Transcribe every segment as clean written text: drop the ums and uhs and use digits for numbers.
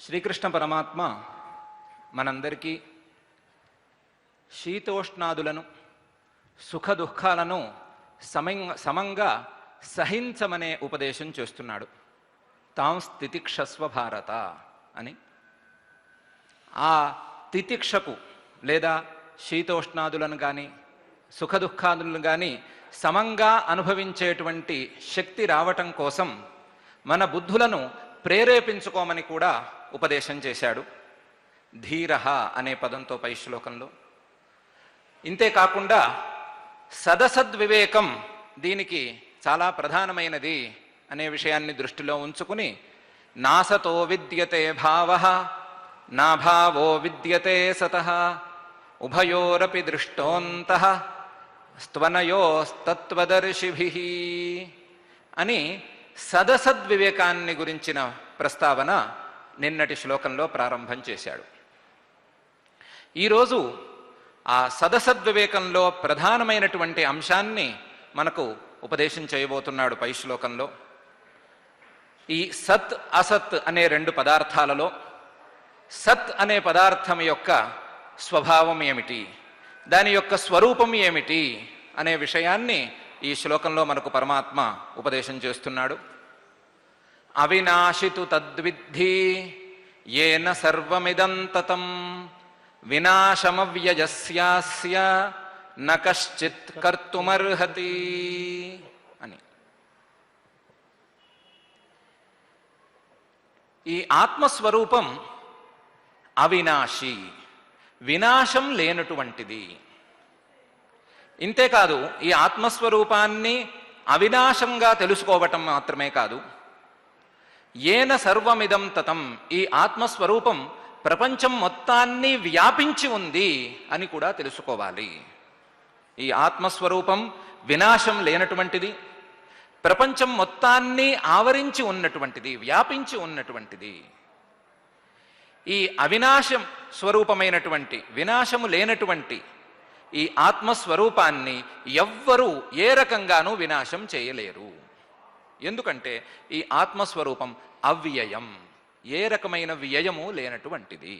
శ్రీకృష్ణ పరమాత్మ మనందరికీ శీతోష్ణాదులను సుఖ దుఃఖాలను సమంగా సహించమనే ఉపదేశం చేస్తున్నాడు. తాం స్థితిక్షస్వ భారత అని. ఆ తితిక్షకు లేదా శీతోష్ణాదులను కానీ సుఖ దుఃఖాదులను కానీ సమంగా అనుభవించేటువంటి శక్తి రావటం కోసం మన బుద్ధులను ప్రేరేపించుకోమని కూడా ఉపదేశం చేశాడు. ధీరః అనే పదంతో పై శ్లోకంలో. ఇంతేకాకుండా సదసద్వివేకం దీనికి చాలా ప్రధానమైనది అనే విషయాన్ని దృష్టిలో ఉంచుకుని నాసతో విద్యతే భావః నాభావో విద్యతే సతః ఉభయోరపి దృష్టోంతః స్తవనయోస్తత్వదర్శిభిః అని సదసద్వివేకాన్ని గురించిన ప్రస్తావన నిన్నటి శ్లోకంలో ప్రారంభం చేశాడు. ఈరోజు ఆ సదసద్వివేకంలో ప్రధానమైనటువంటి అంశాన్ని మనకు ఉపదేశం చేయబోతున్నాడు పై శ్లోకంలో. ఈ సత్ అసత్ అనే రెండు పదార్థాలలో సత్ అనే పదార్థం యొక్క స్వభావం ఏమిటి, దాని యొక్క స్వరూపం ఏమిటి అనే విషయాన్ని ఈ శ్లోకంలో మనకు పరమాత్మ ఉపదేశం చేస్తున్నాడు. అవినాశితు తద్విద్ధి ఏన సర్వమిదం తతం వినాశమవ్యయస్యాస్య న కశ్చిత్ కర్తుమర్హతి అని. ఈ ఆత్మస్వరూపం అవినాశి, వినాశం లేనటువంటిది. ఇంతేకాదు, ఈ ఆత్మస్వరూపాన్ని అవినాశంగా తెలుసుకోవటం మాత్రమే కాదు, ఏన సర్వమిదం తతం, ఈ ఆత్మస్వరూపం ప్రపంచం మొత్తాన్ని వ్యాపించి ఉంది అని కూడా తెలుసుకోవాలి. ఈ ఆత్మస్వరూపం వినాశం లేనటువంటిది, ప్రపంచం మొత్తాన్ని ఆవరించి ఉన్నటువంటిది, వ్యాపించి ఉన్నటువంటిది. ఈ అవినాశం స్వరూపమైనటువంటి, వినాశము లేనటువంటి ఈ ఆత్మస్వరూపాన్ని ఎవ్వరూ ఏ రకంగానూ వినాశం చేయలేరు. ఎందుకంటే ఈ ఆత్మస్వరూపం అవ్యయం, ఏ రకమైన వ్యయము లేనటువంటిది.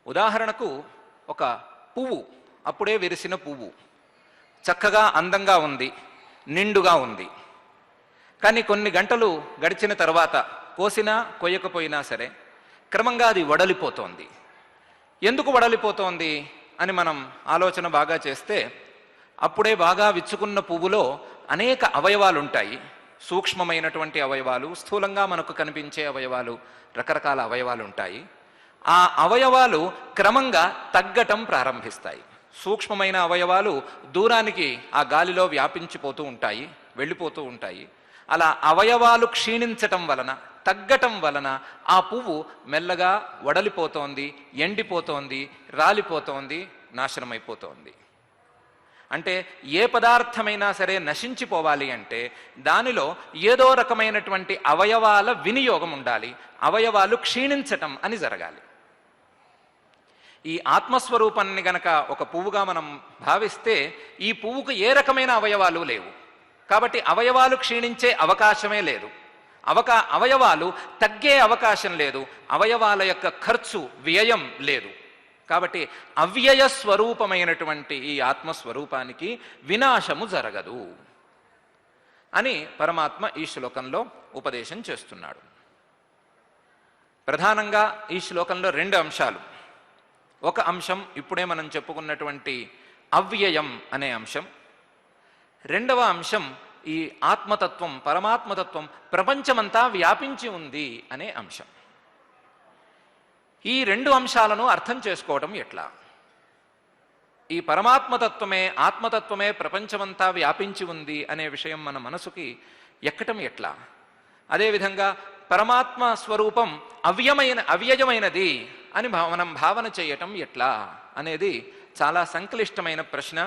ఉదాహరణకు ఒక పువ్వు, అప్పుడే విరిసిన పువ్వు చక్కగా అందంగా ఉంది, నిండుగా ఉంది. కానీ కొన్ని గంటలు గడిచిన తర్వాత కోసినా కొయ్యకపోయినా సరే క్రమంగా అది వడలిపోతోంది. ఎందుకు వడలిపోతోంది అని మనం ఆలోచన బాగా చేస్తే, అప్పుడే బాగా విచ్చుకున్న పువ్వులో అనేక అవయవాలు ఉంటాయి. సూక్ష్మమైనటువంటి అవయవాలు, స్థూలంగా మనకు కనిపించే అవయవాలు, రకరకాల అవయవాలు ఉంటాయి. ఆ అవయవాలు క్రమంగా తగ్గటం ప్రారంభిస్తాయి. సూక్ష్మమైన అవయవాలు దూరానికి ఆ గాలిలో వ్యాపించిపోతూ ఉంటాయి, వెళ్ళిపోతూ ఉంటాయి. అలా అవయవాలు క్షీణించటం వలన, తగ్గటం వలన ఆ పువ్వు మెల్లగా వడలిపోతోంది, ఎండిపోతోంది, రాలిపోతోంది, నాశనమైపోతోంది. అంటే ఏ పదార్థమైనా సరే నశించిపోవాలి అంటే దానిలో ఏదో రకమైనటువంటి అవయవాల వినియోగం ఉండాలి, అవయవాలు క్షీణించటం అని జరగాలి. ఈ ఆత్మస్వరూపాన్ని గనక ఒక పువ్వుగా మనం భావిస్తే, ఈ పువ్వుకు ఏ రకమైన అవయవాలు లేవు, కాబట్టి అవయవాలు క్షీణించే అవకాశమే లేదు, అవయవాలు తగ్గే అవకాశం లేదు, అవయవాల యొక్క ఖర్చు, వ్యయం లేదు. కాబట్టి అవ్యయ స్వరూపమైనటువంటి ఈ ఆత్మస్వరూపానికి వినాశము జరగదు అని పరమాత్మ ఈ శ్లోకంలో ఉపదేశం చేస్తున్నాడు. ప్రధానంగా ఈ శ్లోకంలో రెండు అంశాలు. ఒక అంశం ఇప్పుడే మనం చెప్పుకున్నటువంటి అవ్యయం అనే అంశం. రెండవ అంశం ఈ ఆత్మతత్వం, పరమాత్మతత్వం ప్రపంచమంతా వ్యాపించి ఉంది అనే అంశం. ఈ రెండు అంశాలను అర్థం చేసుకోవటం ఎట్లా? ఈ పరమాత్మతత్వమే, ఆత్మతత్వమే ప్రపంచమంతా వ్యాపించి ఉంది అనే విషయం మన మనసుకి ఎక్కటం ఎట్లా? అదేవిధంగా పరమాత్మ స్వరూపం అవ్యయమైనది అని మనం భావన చేయటం ఎట్లా అనేది చాలా సంక్లిష్టమైన ప్రశ్న.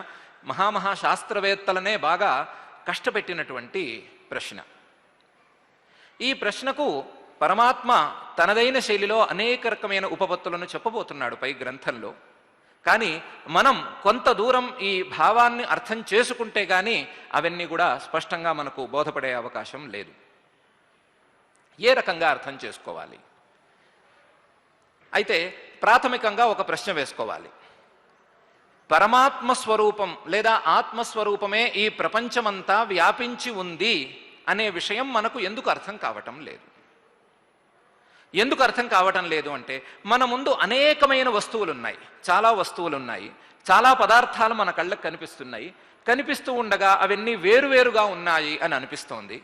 మహాశాస్త్రవేత్తలనే బాగా కష్టపెట్టినటువంటి ప్రశ్న. ఈ ప్రశ్నకు పరమాత్మ తనదైన శైలిలో అనేక రకమైన ఉపపత్తులను చెప్పబోతున్నాడు పై గ్రంథంలో. కానీ మనం కొంత దూరం ఈ భావాన్ని అర్థం చేసుకుంటే కానీ అవన్నీ కూడా స్పష్టంగా మనకు బోధపడే అవకాశం లేదు. ఏ రకంగా అర్థం చేసుకోవాలి? అయితే ప్రాథమికంగా ఒక ప్రశ్న వేసుకోవాలి. పరమాత్మ స్వరూపం లేదా ఆత్మస్వరూపమే ఈ ప్రపంచమంతా వ్యాపించి ఉంది అనే విషయం మనకు ఎందుకు అర్థం కావటం లేదు? ఎందుకు అర్థం కావటం లేదు అంటే, మన ముందు అనేకమైన వస్తువులు ఉన్నాయి, చాలా వస్తువులు ఉన్నాయి, చాలా పదార్థాలు మన కళ్ళకు కనిపిస్తున్నాయి. కనిపిస్తూ ఉండగా అవన్నీ వేరువేరుగా ఉన్నాయి అని అనిపిస్తోంది.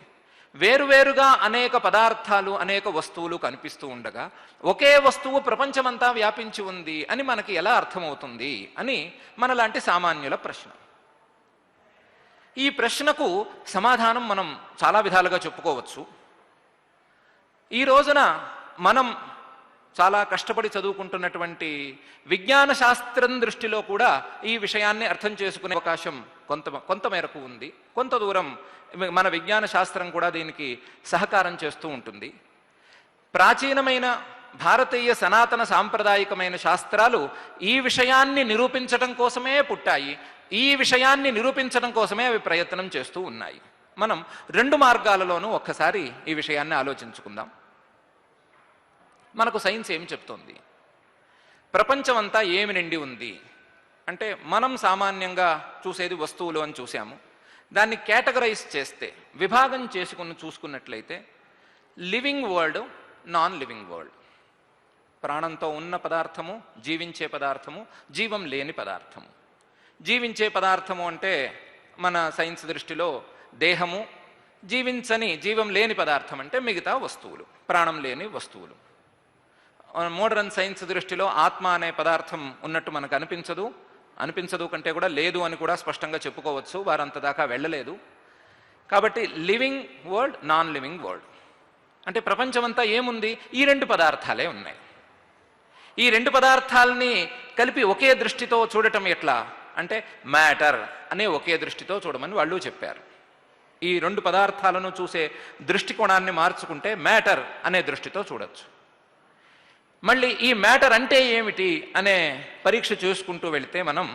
వేరువేరుగా అనేక పదార్థాలు, అనేక వస్తువులు కనిపిస్తూ ఉండగా ఒకే వస్తువు ప్రపంచమంతా వ్యాపించి ఉంది అని మనకి ఎలా అర్థమవుతుంది అని మనలాంటి సామాన్యుల ప్రశ్న. ఈ ప్రశ్నకు సమాధానం మనం చాలా విధాలుగా చెప్పుకోవచ్చు. ఈ రోజున మనం చాలా కష్టపడి చదువుకుంటున్నటువంటి విజ్ఞాన శాస్త్రం దృష్టిలో కూడా ఈ విషయాన్ని అర్థం చేసుకునే అవకాశం కొంత మేరకు ఉంది. కొంత దూరం మన విజ్ఞాన శాస్త్రం కూడా దీనికి సహకారం చేస్తూ ఉంటుంది. ప్రాచీనమైన భారతీయ సనాతన సాంప్రదాయికమైన శాస్త్రాలు ఈ విషయాన్ని నిరూపించడం కోసమే పుట్టాయి. ఈ విషయాన్ని నిరూపించడం కోసమే అవి ప్రయత్నం చేస్తూ ఉన్నాయి. మనం రెండు మార్గాలలోనూ ఒక్కసారి ఈ విషయాన్ని ఆలోచించుకుందాం. మనకు సైన్స్ ఏం చెప్తోంది? ప్రపంచం అంతా ఏమి నిండి ఉంది అంటే, మనం సామాన్యంగా చూసేది వస్తువులు అని చూసాము. దాన్ని కేటగరైజ్ చేస్తే, విభాగం చేసుకుని చూసుకున్నట్లయితే, living world, non living world. ప్రాణంతో ఉన్న పదార్థము, జీవించే పదార్థము, జీవం లేని పదార్థము. జీవించే పదార్థము అంటే మన సైన్స్ దృష్టిలో దేహము, జీవం లేని పదార్థం అంటే మిగతా వస్తువులు, ప్రాణం లేని వస్తువులు. మోడర్న్ సైన్స్ దృష్టిలో ఆత్మ అనే పదార్థం ఉన్నట్టు మనకు అనిపించదు కంటే కూడా లేదు అని కూడా స్పష్టంగా చెప్పుకోవచ్చు. వారంత దాకా వెళ్ళలేదు. కాబట్టి living world, non living world అంటే ప్రపంచమంతా ఏముంది? ఈ రెండు పదార్థాలే ఉన్నాయి. ఈ రెండు పదార్థాలని కలిపి ఒకే దృష్టితో చూడటం ఎట్లా అంటే, మ్యాటర్ అనే ఒకే దృష్టితో చూడమని వాళ్ళు చెప్పారు. ఈ రెండు పదార్థాలను చూసే దృష్టికోణాన్ని మార్చుకుంటే మ్యాటర్ అనే దృష్టితో చూడొచ్చు. మళ్ళీ ఈ మ్యాటర్ అంటే ఏమిటి అనే పరీక్ష చేసుకుంటూ వెళితే మనం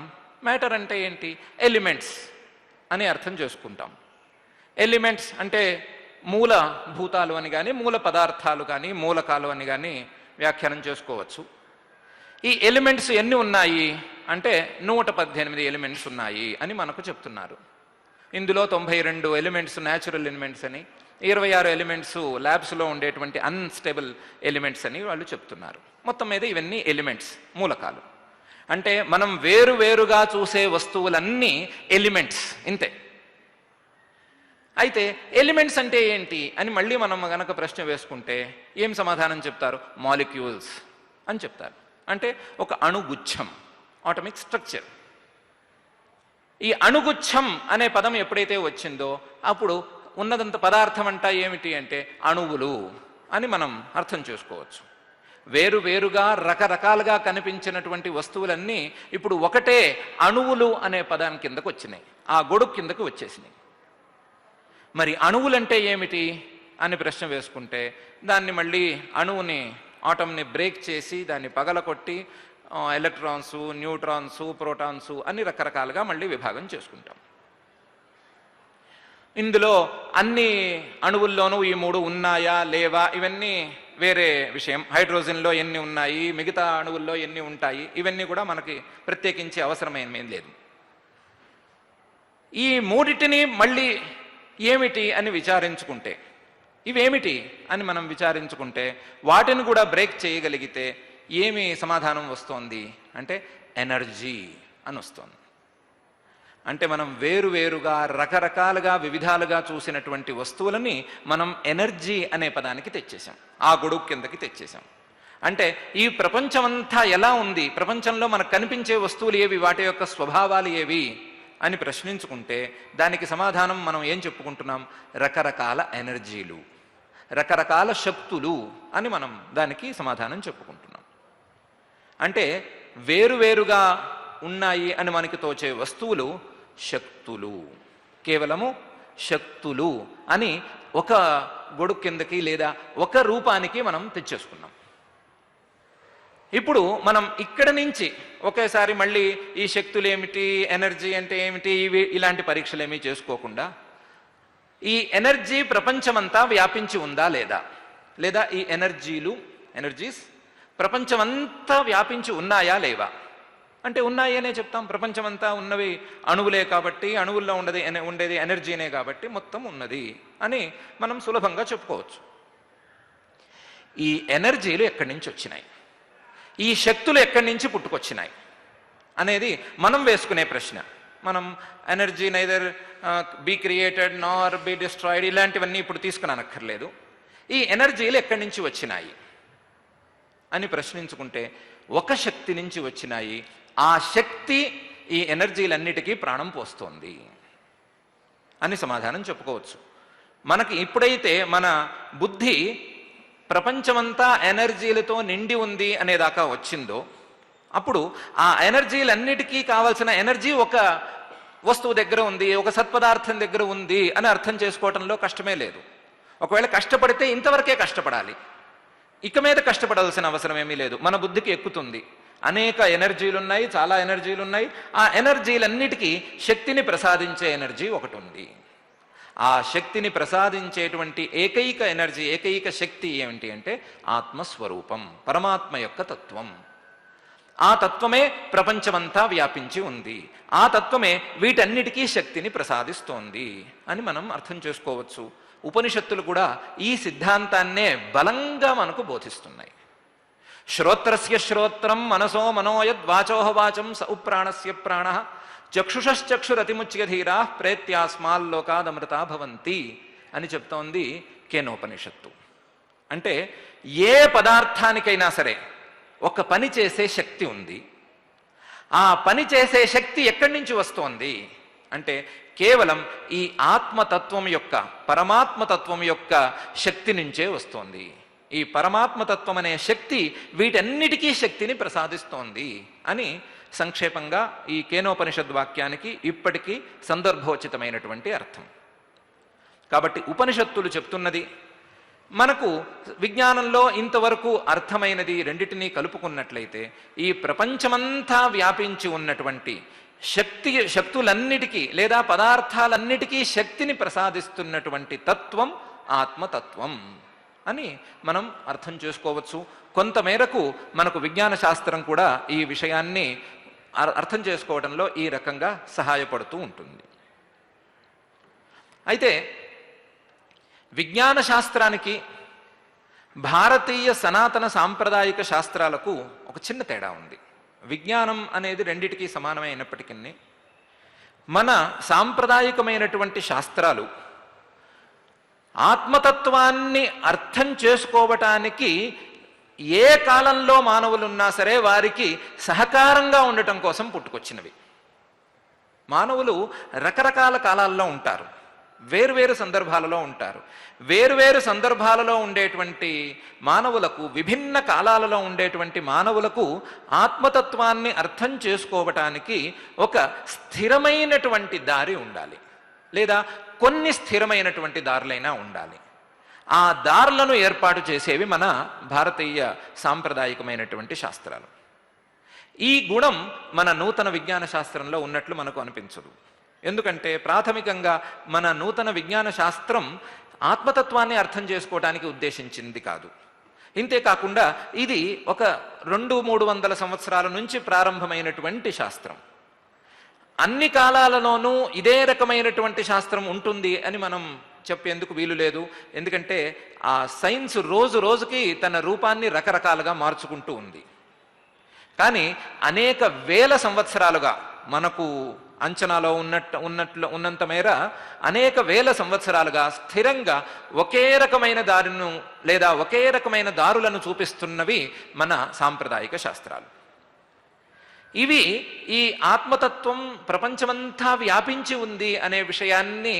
మ్యాటర్ అంటే ఏంటి, ఎలిమెంట్స్ అని అర్థం చేసుకుంటాం. ఎలిమెంట్స్ అంటే మూల భూతాలు అని కానీ, మూల పదార్థాలు కానీ, మూలకాలు అని కానీ వ్యాఖ్యానం చేసుకోవచ్చు. ఈ ఎలిమెంట్స్ ఎన్ని ఉన్నాయి అంటే 118 ఎలిమెంట్స్ ఉన్నాయి అని మనకు చెప్తున్నారు. ఇందులో 92 ఎలిమెంట్స్ న్యాచురల్ ఎలిమెంట్స్ అని, 26 ఎలిమెంట్స్ ల్యాబ్స్లో ఉండేటువంటి అన్స్టేబుల్ ఎలిమెంట్స్ అని వాళ్ళు చెప్తున్నారు. మొత్తం మీద ఇవన్నీ ఎలిమెంట్స్, మూలకాలు. అంటే మనం వేరువేరుగా చూసే వస్తువులన్నీ ఎలిమెంట్స్, ఇంతే. అయితే ఎలిమెంట్స్ అంటే ఏంటి అని మళ్ళీ మనం గనక ప్రశ్న వేసుకుంటే ఏం సమాధానం చెప్తారు? మాలిక్యూల్స్ అని చెప్తారు. అంటే ఒక అణుగుచ్ఛం, ఆటమిక్ స్ట్రక్చర్. ఈ అణుగుచ్ఛం అనే పదం ఎప్పుడైతే వచ్చిందో అప్పుడు ఉన్నదంత పదార్థం అంటా ఏమిటి అంటే అణువులు అని మనం అర్థం చేసుకోవచ్చు. వేరువేరుగా రకరకాలుగా కనిపించినటువంటి వస్తువులన్నీ ఇప్పుడు ఒకటే అణువులు అనే పదం కిందకు వచ్చినాయి, ఆ గొడుగు కిందకు వచ్చేసినాయి. మరి అణువులంటే ఏమిటి అని ప్రశ్న వేసుకుంటే దాన్ని మళ్ళీ అణువుని, ఆటంని బ్రేక్ చేసి దాన్ని పగలకొట్టి ఎలక్ట్రాన్స్, న్యూట్రాన్స్, ప్రోటాన్స్ అన్ని రకరకాలుగా మళ్ళీ విభాగం చేసుకుంటాం. ఇందులో అన్ని అణువుల్లోనూ ఈ 3 ఉన్నాయా లేవా ఇవన్నీ వేరే విషయం. హైడ్రోజన్లో ఎన్ని ఉన్నాయి, మిగతా అణువుల్లో ఎన్ని ఉంటాయి, ఇవన్నీ కూడా మనకి ప్రత్యేకించి అవసరమేం లేదు. ఈ మూడిటిని మళ్ళీ ఏమిటి అని విచారించుకుంటే, ఇవేమిటి అని మనం విచారించుకుంటే వాటిని కూడా బ్రేక్ చేయగలిగితే ఏమి సమాధానం వస్తోంది అంటే ఎనర్జీ అని వస్తోంది. అంటే మనం వేరువేరుగా రకరకాలుగా వివిధాలుగా చూసినటువంటి వస్తువులని మనం ఎనర్జీ అనే పదానికి తెచ్చేసాం, ఆ గొడుగు కిందకి తెచ్చేసాం. అంటే ఈ ప్రపంచమంతా ఎలా ఉంది, ప్రపంచంలో మనకు కనిపించే వస్తువులు ఏవి, వాటి యొక్క స్వభావాలు ఏవి అని ప్రశ్నించుకుంటే దానికి సమాధానం మనం ఏం చెప్పుకుంటున్నాం? రకరకాల ఎనర్జీలు, రకరకాల శక్తులు అని మనం దానికి సమాధానం చెప్పుకుంటున్నాం. అంటే వేరువేరుగా ఉన్నాయి అని మనకి తోచే వస్తువులు శక్తులు, కేవలము శక్తులు అని ఒక గొడుగు కిందకి లేదా ఒక రూపానికి మనం తెచ్చేసుకున్నాం. ఇప్పుడు మనం ఇక్కడ నుంచి ఒకేసారి మళ్ళీ ఈ శక్తులు ఏమిటి, ఎనర్జీ అంటే ఏమిటి, ఇలాంటి పరీక్షలు ఏమీ చేసుకోకుండా ఈ ఎనర్జీ ప్రపంచమంతా వ్యాపించి ఉందా లేదా, లేదా ఈ ఎనర్జీస్ ప్రపంచమంతా వ్యాపించి ఉన్నాయా లేవా అంటే ఉన్నాయి అనే చెప్తాం. ప్రపంచమంతా ఉన్నవి అణువులే కాబట్టి, అణువుల్లో ఉండేది ఎనర్జీనే కాబట్టి మొత్తం ఉన్నది అని మనం సులభంగా చెప్పుకోవచ్చు. ఈ ఎనర్జీలు ఎక్కడి నుంచి వచ్చినాయి, ఈ శక్తులు ఎక్కడి నుంచి పుట్టుకొచ్చినాయి అనేది మనం వేసుకునే ప్రశ్న. మనం energy neither be created nor be destroyed ఇలాంటివన్నీ ఇప్పుడు తీసుకునక్కర్లేదు. ఈ ఎనర్జీలు ఎక్కడి నుంచి వచ్చినాయి అని ప్రశ్నించుకుంటే ఒక శక్తి నుంచి వచ్చినాయి. ఆ శక్తి ఈ ఎనర్జీలన్నిటికీ ప్రాణం పోస్తోంది అని సమాధానం చెప్పుకోవచ్చు. మనకి ఎప్పుడైతే మన బుద్ధి ప్రపంచమంతా ఎనర్జీలతో నిండి ఉంది అనేదాకా వచ్చిందో అప్పుడు ఆ ఎనర్జీలన్నిటికీ కావాల్సిన ఎనర్జీ ఒక వస్తువు దగ్గర ఉంది, ఒక సత్పదార్థం దగ్గర ఉంది అని అర్థం చేసుకోవటంలో కష్టమే లేదు. ఒకవేళ కష్టపడితే ఇంతవరకే కష్టపడాలి, ఇక మీద కష్టపడాల్సిన అవసరం ఏమీ లేదు. మన బుద్ధికి ఎక్కుతుంది. అనేక ఎనర్జీలు ఉన్నాయి, చాలా ఎనర్జీలు ఉన్నాయి. ఆ ఎనర్జీలన్నిటికీ శక్తిని ప్రసాదించే ఎనర్జీ ఒకటి ఉంది. ఆ శక్తిని ప్రసాదించేటువంటి ఏకైక ఎనర్జీ, ఏకైక శక్తి ఏమిటి అంటే ఆత్మస్వరూపం, పరమాత్మ యొక్క తత్వం. ఆ తత్వమే ప్రపంచమంతా వ్యాపించి ఉంది. ఆ తత్వమే వీటన్నిటికీ శక్తిని ప్రసాదిస్తోంది అని మనం అర్థం చేసుకోవచ్చు. ఉపనిషత్తులు కూడా ఈ సిద్ధాంతాన్నే బలంగా మనకు బోధిస్తున్నాయి. శ్రోత్రస్య శ్రోత్రం మనసో మనోయద్వాచోహ వాచం స ఉప్రాణస్య ప్రాణ చక్షుషశ్చక్షురతిముచ్య ధీరా ప్రేత్యాస్మాల్లోకాదమృతా భవంతి అని చెప్తోంది కేనోపనిషత్తు. అంటే ఏ పదార్థానికైనా సరే ఒక పని చేసే శక్తి ఉంది. ఆ పని చేసే శక్తి ఎక్కడి నుంచి వస్తోంది అంటే కేవలం ఈ ఆత్మతత్వం యొక్క, పరమాత్మతత్వం యొక్క శక్తి నుంచే వస్తోంది. ఈ పరమాత్మతత్వం అనే శక్తి వీటన్నిటికీ శక్తిని ప్రసాదిస్తోంది అని సంక్షేపంగా ఈ కేనోపనిషద్ వాక్యానికి ఇప్పటికీ సందర్భోచితమైనటువంటి అర్థం. కాబట్టి ఉపనిషత్తులు చెప్తున్నది మనకు విజ్ఞానంలో ఇంతవరకు అర్థమైనది రెండిటినీ కలుపుకున్నట్లయితే ఈ ప్రపంచమంతా వ్యాపించి ఉన్నటువంటి శక్తులన్నిటికీ లేదా పదార్థాలన్నిటికీ శక్తిని ప్రసాదిస్తున్నటువంటి తత్వం ఆత్మతత్వం అని మనం అర్థం చేసుకోవచ్చు. కొంతమేరకు మనకు విజ్ఞాన శాస్త్రం కూడా ఈ విషయాన్ని అర్థం చేసుకోవడంలో ఈ రకంగా సహాయపడుతూ ఉంటుంది. అయితే విజ్ఞాన శాస్త్రానికి భారతీయ సనాతన సాంప్రదాయిక శాస్త్రాలకు ఒక చిన్న తేడా ఉంది. విజ్ఞానం అనేది రెండిటికీ సమానమైనప్పటికీ మన సాంప్రదాయికమైనటువంటి శాస్త్రాలు ఆత్మతత్వాన్ని అర్థం చేసుకోవటానికి ఏ కాలంలో మానవులున్నా సరే వారికి సహకారంగా ఉండటం కోసం పుట్టుకొచ్చినవి. మానవులు రకరకాల కాలాల్లో ఉంటారు, వేరువేరు సందర్భాలలో ఉంటారు. వేరువేరు సందర్భాలలో ఉండేటువంటి మానవులకు, విభిన్న కాలాలలో ఉండేటువంటి మానవులకు ఆత్మతత్వాన్ని అర్థం చేసుకోవటానికి ఒక స్థిరమైనటువంటి దారి ఉండాలి, లేదా కొన్ని స్థిరమైనటువంటి దారులైనా ఉండాలి. ఆ దారులను ఏర్పాటు చేసేవి మన భారతీయ సాంప్రదాయికమైనటువంటి శాస్త్రాలు. ఈ గుణం మన నూతన విజ్ఞాన శాస్త్రంలో ఉన్నట్లు మనకు అనిపించదు. ఎందుకంటే ప్రాథమికంగా మన నూతన విజ్ఞాన శాస్త్రం ఆత్మతత్వాన్ని అర్థం చేసుకోవడానికి ఉద్దేశించింది కాదు. ఇంతేకాకుండా ఇది ఒక 200-300 సంవత్సరాల నుంచి ప్రారంభమైనటువంటి శాస్త్రం. అన్ని కాలాలలోనూ ఇదే రకమైనటువంటి శాస్త్రం ఉంటుంది అని మనం చెప్పేందుకు వీలు లేదు. ఎందుకంటే ఆ సైన్స్ రోజు రోజుకి తన రూపాన్ని రకరకాలుగా మార్చుకుంటూ ఉంది. కానీ అనేక వేల సంవత్సరాలుగా మనకు అంచనాలో ఉన్నంత మేర అనేక వేల సంవత్సరాలుగా స్థిరంగా ఒకే రకమైన దారిను లేదా ఒకే రకమైన దారులను చూపిస్తున్నవి మన సాంప్రదాయిక శాస్త్రాలు. ఇవి ఈ ఆత్మతత్వం ప్రపంచమంతా వ్యాపించి ఉంది అనే విషయాన్ని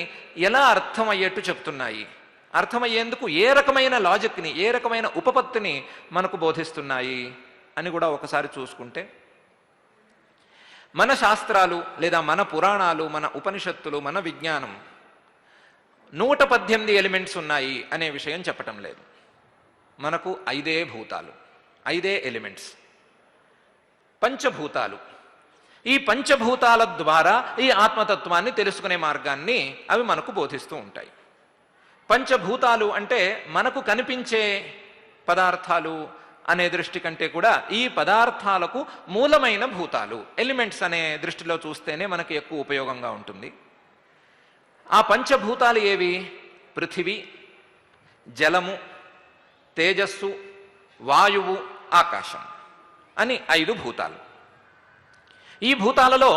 ఎలా అర్థమయ్యేట్టు చెప్తున్నాయి, అర్థమయ్యేందుకు ఏ రకమైన లాజిక్ని, ఏ రకమైన ఉపపత్తిని మనకు బోధిస్తున్నాయి అని కూడా ఒకసారి చూసుకుంటే, మన శాస్త్రాలు లేదా మన పురాణాలు, మన ఉపనిషత్తులు, మన విజ్ఞానం 118 ఎలిమెంట్స్ ఉన్నాయి అనే విషయం చెప్పటం లేదు. మనకు 5 భూతాలు, 5 ఎలిమెంట్స్, పంచభూతాలు. ఈ పంచభూతాల ద్వారా ఈ ఆత్మతత్వాన్ని తెలుసుకునే మార్గాన్ని అవి మనకు బోధిస్తూ ఉంటాయి. పంచభూతాలు అంటే మనకు కనిపించే పదార్థాలు అనే దృష్టి కంటే కూడా ఈ పదార్థాలకు మూలమైన భూతాలు, ఎలిమెంట్స్ అనే దృష్టిలో చూస్తేనే మనకి ఎక్కువ ఉపయోగంగా ఉంటుంది. ఆ పంచభూతాలు ఏవి? పృథివీ, జలము, తేజస్సు, వాయువు, ఆకాశం అని 5 భూతాలు. ఈ భూతాలలో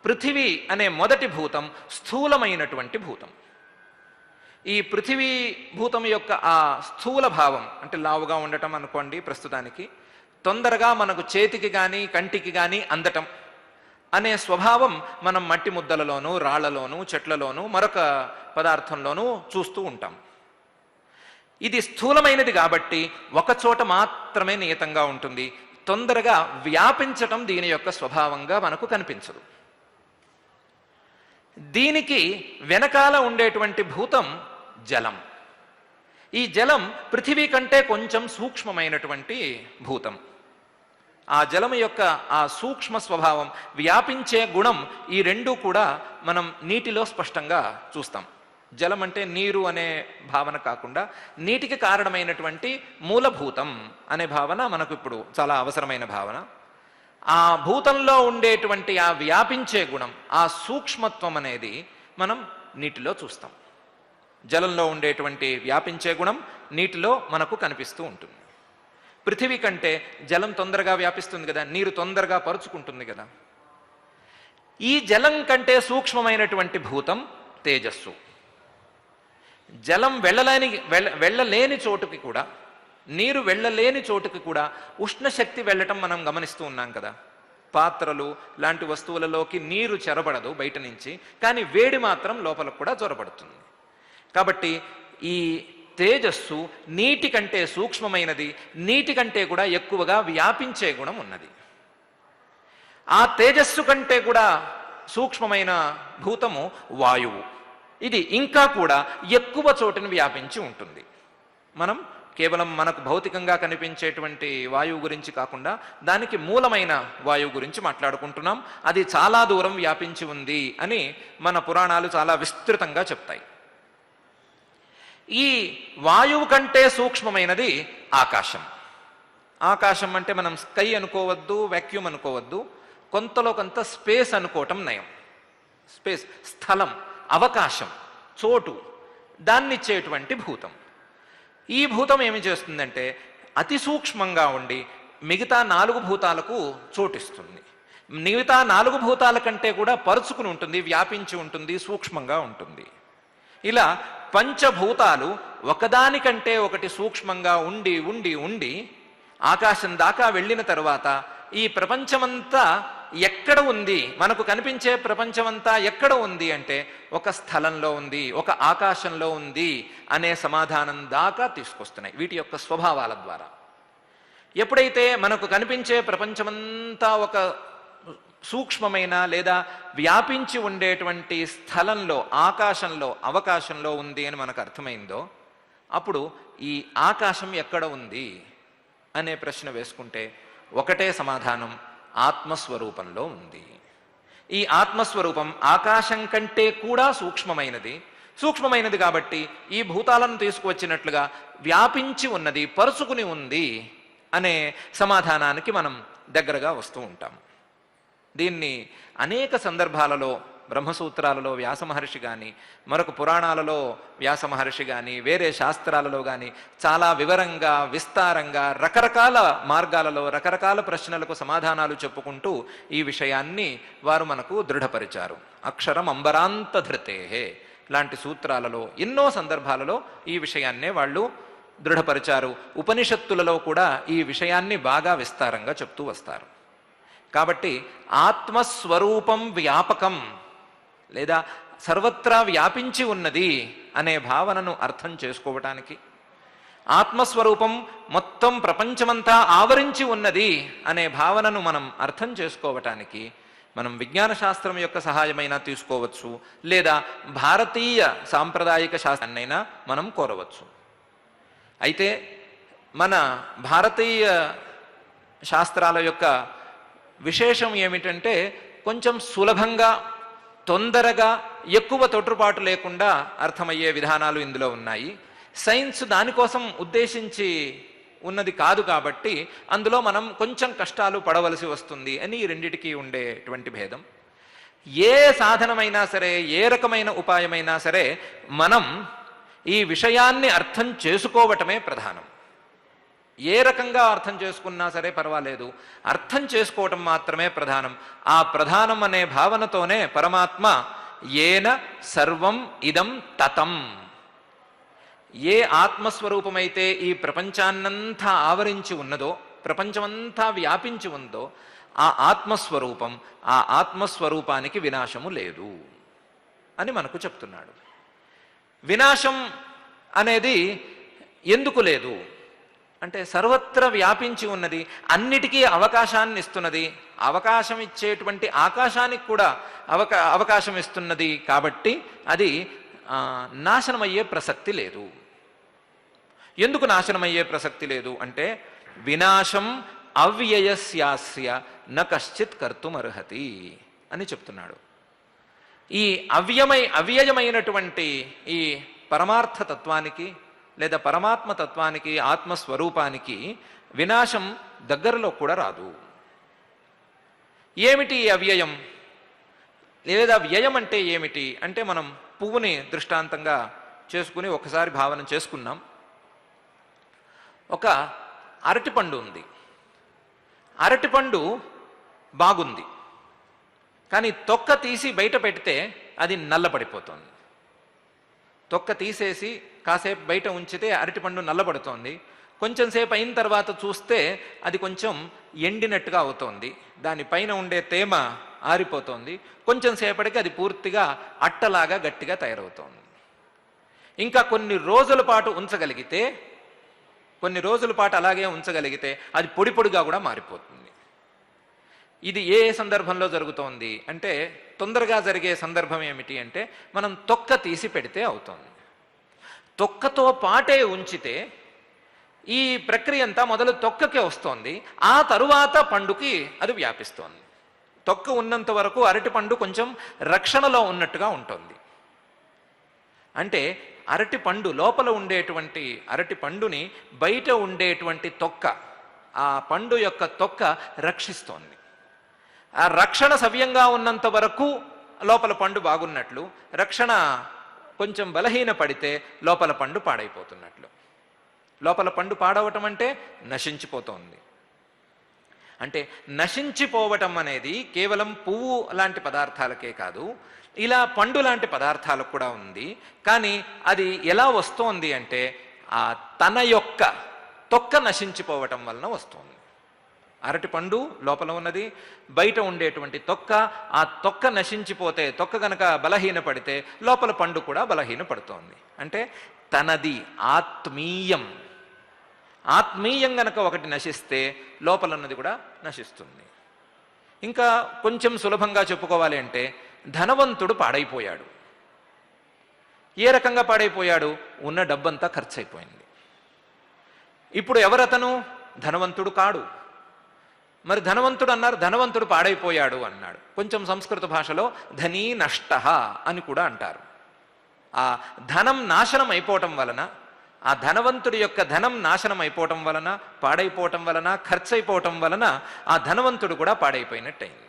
పృథివీ అనే మొదటి భూతం స్థూలమైనటువంటి భూతం. ఈ పృథివీ భూతం యొక్క ఆ స్థూల భావం అంటే లావుగా ఉండటం అనుకోండి, ప్రస్తుతానికి తొందరగా మనకు చేతికి కానీ కంటికి కానీ అందటం అనే స్వభావం మనం మట్టి ముద్దలలోనూ, రాళ్లలోనూ, చెట్లలోనూ, మరొక పదార్థంలోనూ చూస్తూ ఉంటాం. ఇది స్థూలమైనది కాబట్టి ఒకచోట మాత్రమే నియతంగా ఉంటుంది. తొందరగా వ్యాపించటం దీని యొక్క స్వభావంగా మనకు కనిపించదు. దీనికి వెనకాల ఉండేటువంటి భూతం జలం. ఈ జలం పృథివీ కంటే కొంచెం సూక్ష్మమైనటువంటి భూతం. ఆ జలం యొక్క ఆ సూక్ష్మ స్వభావం, వ్యాపించే గుణం, ఈ రెండూ కూడా మనం నీటిలో స్పష్టంగా చూస్తాం. జలం అంటే నీరు అనే భావన కాకుండా నీటికి కారణమైనటువంటి మూలభూతం అనే భావన మనకు ఇప్పుడు చాలా అవసరమైన భావన. ఆ భూతంలో ఉండేటువంటి ఆ వ్యాపించే గుణం, ఆ సూక్ష్మత్వం అనేది మనం నీటిలో చూస్తాం. జలంలో ఉండేటువంటి వ్యాపించే గుణం నీటిలో మనకు కనిపిస్తూ ఉంటుంది. పృథివీ కంటే జలం తొందరగా వ్యాపిస్తుంది కదా, నీరు తొందరగా పరుచుకుంటుంది కదా. ఈ జలం కంటే సూక్ష్మమైనటువంటి భూతం తేజస్సు. జలం వెళ్ళలేని చోటుకి కూడా, నీరు వెళ్ళలేని చోటుకి కూడా ఉష్ణశక్తి వెళ్ళటం మనం గమనిస్తూ ఉన్నాం కదా. పాత్రలు లాంటి వస్తువులలోకి నీరు చెరబడదు బయట నుంచి, కానీ వేడి మాత్రం లోపలకు కూడా చొరబడుతుంది. కాబట్టి ఈ తేజస్సు నీటి కంటే సూక్ష్మమైనది, నీటి కంటే కూడా ఎక్కువగా వ్యాపించే గుణం ఉన్నది. ఆ తేజస్సు కంటే కూడా సూక్ష్మమైన భూతము వాయువు. ఇది ఇంకా కూడా ఎక్కువ చోటుని వ్యాపించి ఉంటుంది. మనం కేవలం మనకు భౌతికంగా కనిపించేటువంటి వాయువు గురించి కాకుండా దానికి మూలమైన వాయువు గురించి మాట్లాడుకుంటున్నాం. అది చాలా దూరం వ్యాపించి ఉంది అని మన పురాణాలు చాలా విస్తృతంగా చెప్తాయి. ఈ వాయువు కంటే సూక్ష్మమైనది ఆకాశం. ఆకాశం అంటే మనం స్కై అనుకోవద్దు, వాక్యూమ్ అనుకోవద్దు, కొంతలో కొంత స్పేస్ అనుకోవటం నయం. స్పేస్, స్థలం, అవకాశం, చోటు, దాన్నిచ్చేటువంటి భూతం. ఈ భూతం ఏమి చేస్తుందంటే అతి సూక్ష్మంగా ఉండి మిగతా 4 భూతాలకు చోటిస్తుంది. మిగతా 4 భూతాల కంటే కూడా పరుచుకుని ఉంటుంది, వ్యాపించి ఉంటుంది, సూక్ష్మంగా ఉంటుంది. ఇలా పంచభూతాలు ఒకదానికంటే ఒకటి సూక్ష్మంగా ఉండి ఉండి ఉండి ఆకాశం దాకా వెళ్ళిన తరువాత ఈ ప్రపంచమంతా ఎక్కడ ఉంది, మనకు కనిపించే ప్రపంచమంతా ఎక్కడ ఉంది అంటే ఒక స్థలంలో ఉంది, ఒక ఆకాశంలో ఉంది అనే సమాధానం దాకా తీసుకొస్తున్నాయి వీటి యొక్క స్వభావాల ద్వారా. ఎప్పుడైతే మనకు కనిపించే ప్రపంచమంతా ఒక సూక్ష్మమైన లేదా వ్యాపించి ఉండేటువంటి స్థలంలో, ఆకాశంలో, అవకాశంలో ఉంది అని మనకు అర్థమైందో, అప్పుడు ఈ ఆకాశం ఎక్కడ ఉంది అనే ప్రశ్న వేసుకుంటే ఒకటే సమాధానం, ఆత్మస్వరూపంలో ఉంది. ఈ ఆత్మస్వరూపం ఆకాశం కంటే కూడా సూక్ష్మమైనది. సూక్ష్మమైనది కాబట్టి ఈ భూతాలను తీసుకువచ్చినట్లుగా వ్యాపించి ఉన్నది, పరుచుకుని ఉంది అనే సమాధానానికి మనం దగ్గరగా వస్తూ ఉంటాం. దీన్ని అనేక సందర్భాలలో బ్రహ్మసూత్రాలలో వ్యాస మహర్షి కానీ, మరొక పురాణాలలో వ్యాస మహర్షి కానీ, వేరే శాస్త్రాలలో కానీ చాలా వివరంగా, విస్తారంగా, రకరకాల మార్గాలలో రకరకాల ప్రశ్నలకు సమాధానాలు చెప్పుకుంటూ ఈ విషయాన్ని వారు మనకు దృఢపరిచారు. అక్షరం అంబరాంత ధృతేహే లాంటి సూత్రాలలో ఎన్నో సందర్భాలలో ఈ విషయాన్నే వాళ్ళు దృఢపరిచారు. ఉపనిషత్తులలో కూడా ఈ విషయాన్ని బాగా విస్తారంగా చెప్తూ వస్తారు. కాబట్టి ఆత్మస్వరూపం వ్యాపకం లేదా సర్వత్రా వ్యాపించి ఉన్నది అనే భావనను అర్థం చేసుకోవటానికి, ఆత్మస్వరూపం మొత్తం ప్రపంచమంతా ఆవరించి ఉన్నది అనే భావనను మనం అర్థం చేసుకోవటానికి మనం విజ్ఞాన శాస్త్రం యొక్క సహాయమైనా తీసుకోవచ్చు, లేదా భారతీయ సాంప్రదాయిక శాస్త్రాన్నైనా మనం కోరవచ్చు. అయితే మన భారతీయ శాస్త్రాల యొక్క విశేషం ఏమిటంటే కొంచెం సులభంగా తొందరగా ఎక్కువ తొట్టుపాటు లేకుండా అర్థమయ్యే విధానాలు ఇందులో ఉన్నాయి. సైన్స్ దానికోసం ఉద్దేశించి ఉన్నది కాదు కాబట్టి అందులో మనం కొంచెం కష్టాలు పడవలసి వస్తుంది అని ఈ రెండిటికి ఉండేటువంటి భేదం. ఏ సాధనమైనా సరే, ఏ రకమైన ఉపాయమైనా సరే, మనం ఈ విషయాన్ని అర్థం చేసుకోవటమే ప్రధానం. ఏ రకంగా అర్థం చేసుకున్నా సరే పర్వాలేదు, అర్థం చేసుకోవటం మాత్రమే ప్రధానం. ఆ ప్రధానం అనే భావనతోనే పరమాత్మ ఏన సర్వం ఇదం తతం, ఏ ఆత్మస్వరూపమైతే ఈ ప్రపంచాన్నంతా ఆవరించి ఉన్నదో, ప్రపంచమంతా వ్యాపించి ఉందో, ఆ ఆత్మస్వరూపం, ఆ ఆత్మస్వరూపానికి వినాశము లేదు అని మనకు చెప్తున్నాడు. వినాశం అనేది ఎందుకు లేదు అంటే, సర్వత్ర వ్యాపించి ఉన్నది, అన్నిటికీ అవకాశాన్ని ఇస్తున్నది, అవకాశం ఇచ్చేటువంటి ఆకాశానికి కూడా అవకాశం ఇస్తున్నది కాబట్టి అది నాశనమయ్యే ప్రసక్తి లేదు. ఎందుకు నాశనమయ్యే ప్రసక్తి లేదు అంటే, వినాశం అవ్యయస్యాస్య న కశ్చిత్ కర్తుమర్హతి అని చెప్తున్నాడు. ఈ అవ్యయమైనటువంటి ఈ పరమార్థ తత్వానికి లేదా పరమాత్మ తత్వానికి, ఆత్మస్వరూపానికి వినాశం దగ్గరలో కూడా రాదు. ఏమిటి అవ్యయం లేదా వ్యయం అంటే ఏమిటి అంటే, మనం పువ్వుని దృష్టాంతంగా చేసుకుని ఒకసారి భావన చేసుకున్నాం. ఒక అరటిపండు ఉంది. అరటిపండు బాగుంది, కానీ తొక్క తీసి బయట పెడితే అది నల్లబడిపోతుంది. తొక్క తీసేసి కాసేపు బయట ఉంచితే అరటిపండు నల్లబడుతోంది. కొంచెం సేపు అయిన తర్వాత చూస్తే అది కొంచెం ఎండినట్టుగా అవుతోంది, దానిపైన ఉండే తేమ ఆరిపోతోంది. కొంచెం సేపటికి అది పూర్తిగా అట్టలాగా గట్టిగా తయారవుతోంది. ఇంకా కొన్ని రోజుల పాటు ఉంచగలిగితే, అలాగే ఉంచగలిగితే అది పొడి పొడిగా కూడా మారిపోతుంది. ఇది ఏ సందర్భంలో జరుగుతోంది అంటే, తొందరగా జరిగే సందర్భం ఏమిటి అంటే, మనం తొక్క తీసి పెడితే అవుతుంది. తొక్కతో పాటే ఉంచితే ఈ ప్రక్రియ అంతా మొదలు తొక్కకే వస్తోంది, ఆ తరువాత పండుకి అది వ్యాపిస్తోంది. తొక్క ఉన్నంత వరకు అరటిపండు కొంచెం రక్షణలో ఉన్నట్టుగా ఉంటుంది. అంటే అరటిపండు లోపల ఉండేటువంటి అరటిపండుని బయట ఉండేటువంటి తొక్క, ఆ పండు యొక్క తొక్క రక్షిస్తోంది. ఆ రక్షణ సవ్యంగా ఉన్నంత వరకు లోపల పండు బాగున్నట్లు, రక్షణ కొంచెం బలహీన పడితే లోపల పండు పాడైపోతున్నట్లు. లోపల పండు పాడవటం అంటే నశించిపోతోంది. అంటే నశించిపోవటం అనేది కేవలం పువ్వు లాంటి పదార్థాలకే కాదు, ఇలా పండు లాంటి పదార్థాలకు కూడా ఉంది. కానీ అది ఎలా వస్తోంది అంటే, ఆ తన యొక్క తొక్క నశించిపోవటం వలన వస్తుంది. అరటిపండు లోపల ఉన్నది, బయట ఉండేటువంటి తొక్క, ఆ తొక్క నశించిపోతే, తొక్క గనక బలహీన పడితే లోపల పండు కూడా బలహీన పడుతోంది. అంటే తనది ఆత్మీయం. ఆత్మీయం గనక ఒకటి నశిస్తే లోపల ఉన్నది కూడా నశిస్తుంది. ఇంకా కొంచెం సులభంగా చెప్పుకోవాలి అంటే, ధనవంతుడు పాడైపోయాడు. ఏ రకంగా పాడైపోయాడు? ఉన్న డబ్బంతా ఖర్చు అయిపోయింది. ఇప్పుడు ఎవరతను? ధనవంతుడు కాడు. మరి ధనవంతుడు అన్నారు, ధనవంతుడు పాడైపోయాడు అన్నాడు. కొంచెం సంస్కృత భాషలో ధనీ నష్ట అని కూడా అంటారు. ఆ ధనం నాశనం అయిపోవటం వలన, ఆ ధనవంతుడి యొక్క ధనం నాశనం అయిపోవటం వలన, పాడైపోవటం వలన, ఖర్చు అయిపోవటం వలన ఆ ధనవంతుడు కూడా పాడైపోయినట్టయింది.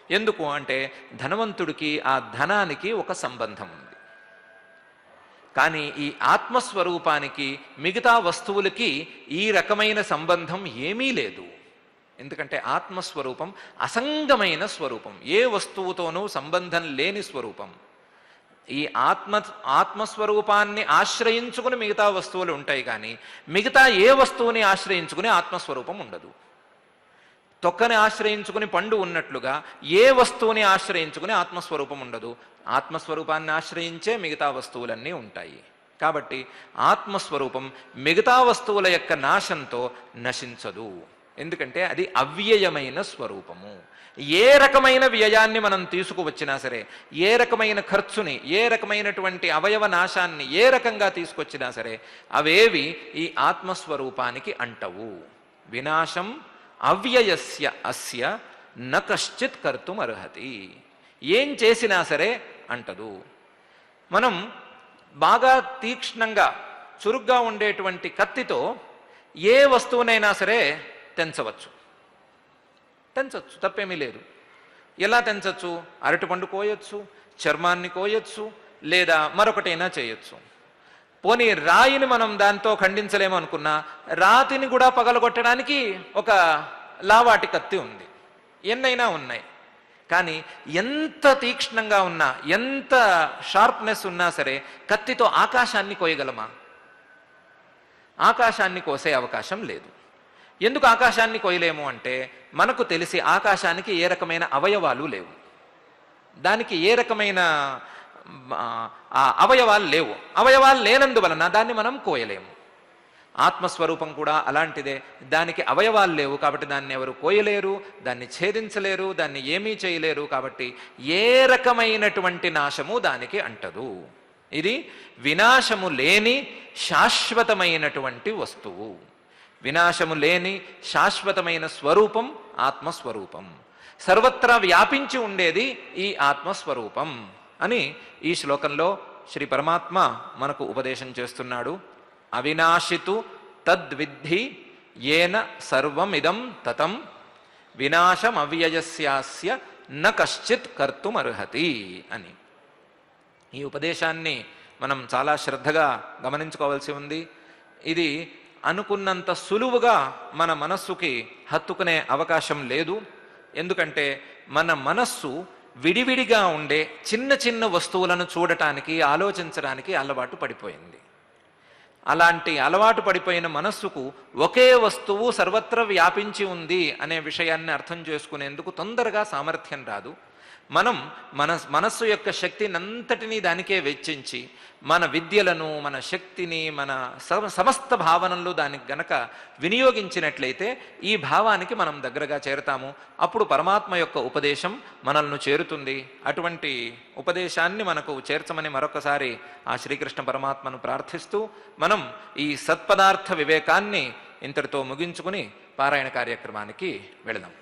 ఎందుకు అంటే, ధనవంతుడికి ఆ ధనానికి ఒక సంబంధం ఉంది. కానీ ఈ ఆత్మస్వరూపానికి మిగతా వస్తువులకి ఈ రకమైన సంబంధం ఏమీ లేదు. ఎందుకంటే ఆత్మస్వరూపం అసంగమైన స్వరూపం, ఏ వస్తువుతోనూ సంబంధం లేని స్వరూపం. ఈ ఆత్మస్వరూపాన్ని ఆశ్రయించుకుని మిగతా వస్తువులు ఉంటాయి, కానీ మిగతా ఏ వస్తువుని ఆశ్రయించుకుని ఆత్మస్వరూపం ఉండదు. తొక్కని ఆశ్రయించుకుని పండు ఉన్నట్లుగా ఏ వస్తువుని ఆశ్రయించుకుని ఆత్మస్వరూపం ఉండదు. ఆత్మస్వరూపాన్ని ఆశ్రయించే మిగతా వస్తువులన్నీ ఉంటాయి. కాబట్టి ఆత్మస్వరూపం మిగతా వస్తువుల యొక్క నాశంతో నశించదు. ఎందుకంటే అది అవ్యయమైన స్వరూపము. ఏ రకమైన వ్యయాన్ని మనం తీసుకువచ్చినా సరే, ఏ రకమైన ఖర్చుని, ఏ రకమైనటువంటి అవయవ నాశాన్ని ఏ రకంగా తీసుకొచ్చినా సరే, అవేవి ఈ ఆత్మస్వరూపానికి అంటవు. వినాశం అవ్యయస్య అస్య న కశ్చిత్ కర్తుం అర్హతి. ఏం చేసినా సరే అంటదు. మనం బాగా తీక్ష్ణంగా చురుగ్గా ఉండేటువంటి కత్తితో ఏ వస్తువునైనా సరే తెంచవచ్చు, తప్పేమీ లేదు. ఎలా తెంచవచ్చు? అరటిపండు కోయొచ్చు, చర్మాన్ని కోయొచ్చు, లేదా మరొకటైనా చేయొచ్చు. పోనీ రాయిని మనం దాంతో ఖండించలేము అనుకున్నా రాతిని కూడా పగలగొట్టడానికి ఒక లావాటి కత్తి ఉంది. ఎన్నైనా ఉన్నాయి. కానీ ఎంత తీక్ష్ణంగా ఉన్నా, ఎంత షార్ప్నెస్ ఉన్నా సరే కత్తితో ఆకాశాన్ని కోయగలమా? ఆకాశాన్ని కోసే అవకాశం లేదు. ఎందుకు ఆకాశాన్ని కోయలేము అంటే మనకు తెలిసి ఆకాశానికి ఏ రకమైన అవయవాలు లేవు, దానికి ఏ రకమైన అవయవాలు లేవు. అవయవాలు లేనందువలన దాన్ని మనం కోయలేము. ఆత్మస్వరూపం కూడా అలాంటిదే. దానికి అవయవాలు లేవు కాబట్టి దాన్ని ఎవరు కోయలేరు, దాన్ని ఛేదించలేరు, దాన్ని ఏమీ చేయలేరు. కాబట్టి ఏ రకమైనటువంటి నాశము దానికి అంటదు. ఇది వినాశము లేని శాశ్వతమైనటువంటి వస్తువు. వినాశము లేని శాశ్వతమైన స్వరూపం ఆత్మస్వరూపం. సర్వత్రా వ్యాపించి ఉండేది ఈ ఆత్మస్వరూపం అని ఈ శ్లోకంలో శ్రీ పరమాత్మ మనకు ఉపదేశం చేస్తున్నాడు. అవినాశితు తద్విద్ధి ఏన సర్వమిదం తతం వినాశమవ్యయస్యాస్య న కశ్చిత్ కర్తుమర్హతి అని. ఈ ఉపదేశాన్ని మనం చాలా శ్రద్ధగా గమనించుకోవాల్సి ఉంది. ఇది అనుకున్నంత సులువుగా మన మనస్సుకి హత్తుకునే అవకాశం లేదు. ఎందుకంటే మన మనస్సు విడివిడిగా ఉండే చిన్న చిన్న వస్తువులను చూడటానికి, ఆలోచించడానికి అలవాటు పడిపోయింది. అలాంటి అలవాటు పడిపోయిన మనస్సుకు ఒకే వస్తువు సర్వత్రా వ్యాపించి ఉంది అనే విషయాన్ని అర్థం చేసుకునేందుకు తొందరగా సామర్థ్యం రాదు. మనం మనస్సు యొక్క శక్తినంతటినీ దానికే వెచ్చించి మన విద్యలను, మన శక్తిని, మన సమస్త భావనలు దానికి గనక వినియోగించినట్లయితే ఈ భావానికి మనం దగ్గరగా చేరతాము. అప్పుడు పరమాత్మ యొక్క ఉపదేశం మనల్ని చేరుతుంది. అటువంటి ఉపదేశాన్ని మనకు చేర్చమని మరొకసారి ఆ శ్రీకృష్ణ పరమాత్మను ప్రార్థిస్తూ మనం ఈ సత్పదార్థ వివేకాన్ని ఇంతటితో ముగించుకుని పారాయణ కార్యక్రమానికి వెళదాం.